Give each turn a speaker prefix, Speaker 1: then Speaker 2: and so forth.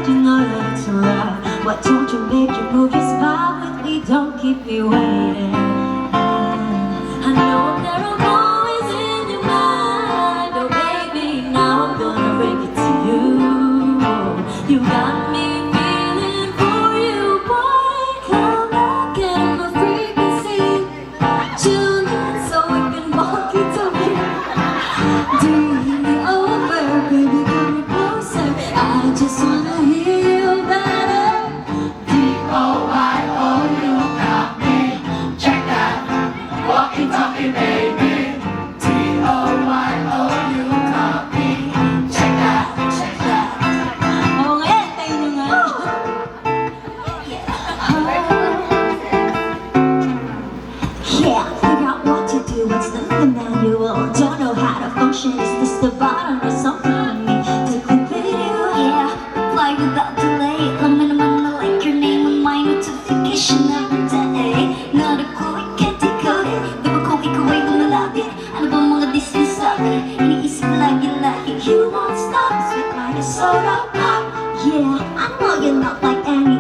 Speaker 1: you know that it's alright. Why don't you make your move, your smile with me, don't keep me waiting. I know there are always in your mind, oh baby, now I'm gonna bring it to you. You got me feeling for you, boy, come on, get on my frequency. Tune in so we can walkie talkie. Do you hear me over, baby, come me closer. I just wanna hear you better.
Speaker 2: D-O-Y-O, you got me. Check that, walkie talkie baby. D-O-Y-O, you got me. Check that, check that.
Speaker 1: Oo nga, tayo nyo nga. Yeah, figure out what to do, what's the manual? Don't know how to function, is this the bottom or something? To click video, yeah, reply without delay. Alam mo naman na like your name on my notification every day. Not a clue, I can't decode it. Di ba kung ikaw ay lumalapit? Ano bang mga distance sabi? Iniisip lagi-lagi. You won't stop, sweet mind is so up. Yeah, I know you're not like any